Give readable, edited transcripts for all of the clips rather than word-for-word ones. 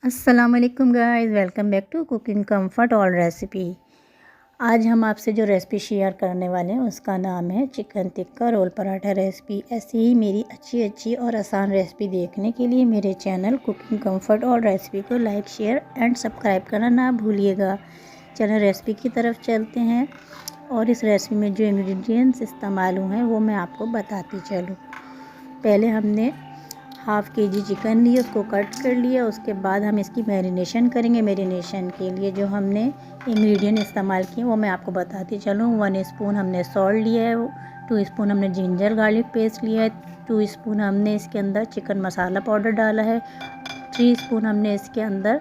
अस्सलामुअलैकुम guys, welcome back to cooking comfort all recipe. आज हम आपसे जो रेसिपी शेयर करने वाले हैं उसका नाम है chicken tikka roll paratha recipe. ऐसी ही मेरी अच्छी और आसान रेसिपी देखने के लिए मेरे channel cooking comfort all recipe को लाइक शेयर एंड सब्सक्राइब करना ना भूलिएगा। चलो रेसिपी की तरफ चलते हैं और इस रेसिपी में जो इंग्रेडिएंट्स इस्तेमाल हुए हैं वो मैं आपको बताती चलूँ। पहले हमने हाफ़ केजी चिकन लिए, उसको कट कर लिया। उसके बाद हम इसकी मैरिनेशन करेंगे। मैरिनेशन के लिए जो हमने इंग्रेडिएंट इस्तेमाल किए वो मैं आपको बताती चलूँ। 1 स्पून हमने सॉल्ट लिया है, 2 स्पून हमने जिंजर गार्लिक पेस्ट लिया है, 2 स्पून हमने इसके अंदर चिकन मसाला पाउडर डाला है, 3 स्पून हमने इसके अंदर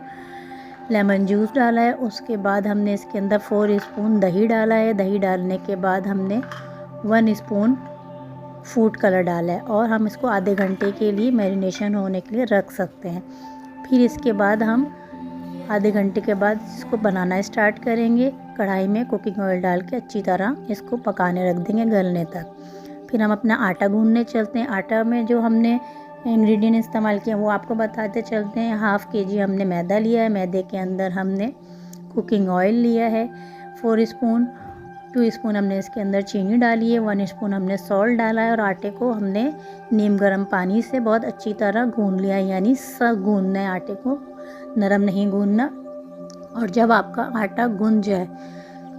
लेमन जूस डाला है। उसके बाद हमने इसके अंदर 4 स्पून दही डाला है। दही डालने के बाद हमने 1 स्पून फूड कलर डाला है और हम इसको आधे घंटे के लिए मैरिनेशन होने के लिए रख सकते हैं। फिर इसके बाद हम आधे घंटे के बाद इसको बनाना स्टार्ट करेंगे। कढ़ाई में कुकिंग ऑयल डाल के अच्छी तरह इसको पकाने रख देंगे गलने तक। फिर हम अपना आटा गूंदने चलते हैं। आटा में जो हमने इंग्रेडिएंट इस्तेमाल किए वो आपको बताते चलते हैं। हाफ़ केजी हमने मैदा लिया है। मैदे के अंदर हमने कुकिंग ऑयल लिया है 4 स्पून, 2 स्पून हमने इसके अंदर चीनी डाली है, 1 स्पून हमने सॉल्ट डाला है और आटे को हमने नीम गर्म पानी से बहुत अच्छी तरह गूंद लिया है, यानी सब गूंदना है, आटे को नरम नहीं गूंदना। और जब आपका आटा गूंद जाए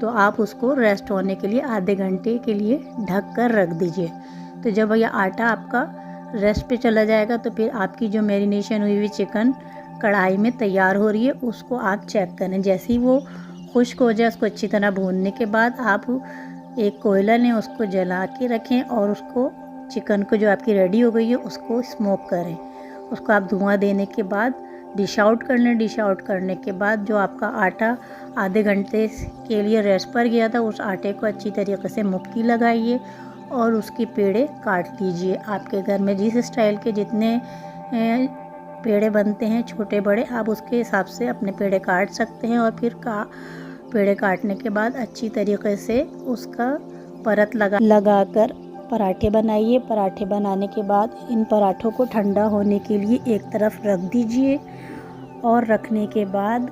तो आप उसको रेस्ट होने के लिए आधे घंटे के लिए ढक कर रख दीजिए। तो जब यह आटा आपका रेस्ट पे चला जाएगा तो फिर आपकी जो मैरिनेशन हुई हुई चिकन कढ़ाई में तैयार हो रही है उसको आप चेक करें। जैसे ही वो खुश्क हो जाए उसको अच्छी तरह भूनने के बाद आप एक कोयला लें, उसको जला के रखें और उसको चिकन को जो आपकी रेडी हो गई है उसको स्मोक करें। उसको आप धुआं देने के बाद डिश आउट कर लें। डिश आउट करने के बाद जो आपका आटा आधे घंटे के लिए रेस्ट पर गया था उस आटे को अच्छी तरीके से मुक्की लगाइए और उसके पेड़े काट लीजिए। आपके घर में जिस स्टाइल के जितने पेड़े बनते हैं छोटे बड़े, आप उसके हिसाब से अपने पेड़े काट सकते हैं। और फिर पेड़े काटने के बाद अच्छी तरीके से उसका परत लगाकर पराठे बनाइए। पराठे बनाने के बाद इन पराठों को ठंडा होने के लिए एक तरफ रख दीजिए और रखने के बाद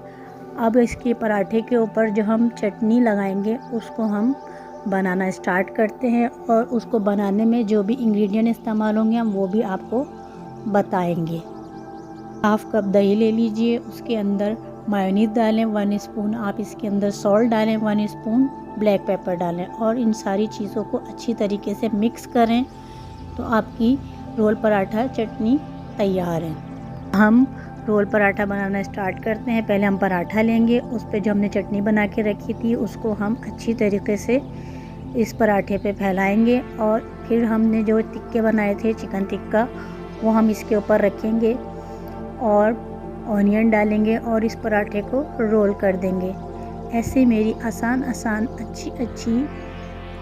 अब इसके पराठे के ऊपर जो हम चटनी लगाएंगे उसको हम बनाना स्टार्ट करते हैं। और उसको बनाने में जो भी इंग्रेडिएंट इस्तेमाल होंगे हम वो भी आपको बताएंगे। हाफ़ कप दही ले लीजिए, उसके अंदर मायोनीज़ डालें 1 स्पून, आप इसके अंदर सॉल्ट डालें 1 स्पून, ब्लैक पेपर डालें और इन सारी चीज़ों को अच्छी तरीके से मिक्स करें तो आपकी रोल पराठा चटनी तैयार है। हम रोल पराठा बनाना स्टार्ट करते हैं। पहले हम पराठा लेंगे, उस पर जो हमने चटनी बना के रखी थी उसको हम अच्छी तरीके से इस पराठे पे फैलाएंगे और फिर हमने जो टिक्के बनाए थे चिकन टिक्का वो हम इसके ऊपर रखेंगे और ऑनियन डालेंगे और इस पराठे को रोल कर देंगे। ऐसे मेरी आसान अच्छी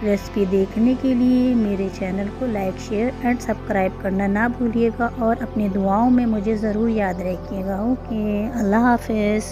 रेसिपी देखने के लिए मेरे चैनल को लाइक शेयर एंड सब्सक्राइब करना ना भूलिएगा और अपनी दुआओं में मुझे ज़रूर याद रखिएगा। ओके, अल्लाह हाफ़िज़।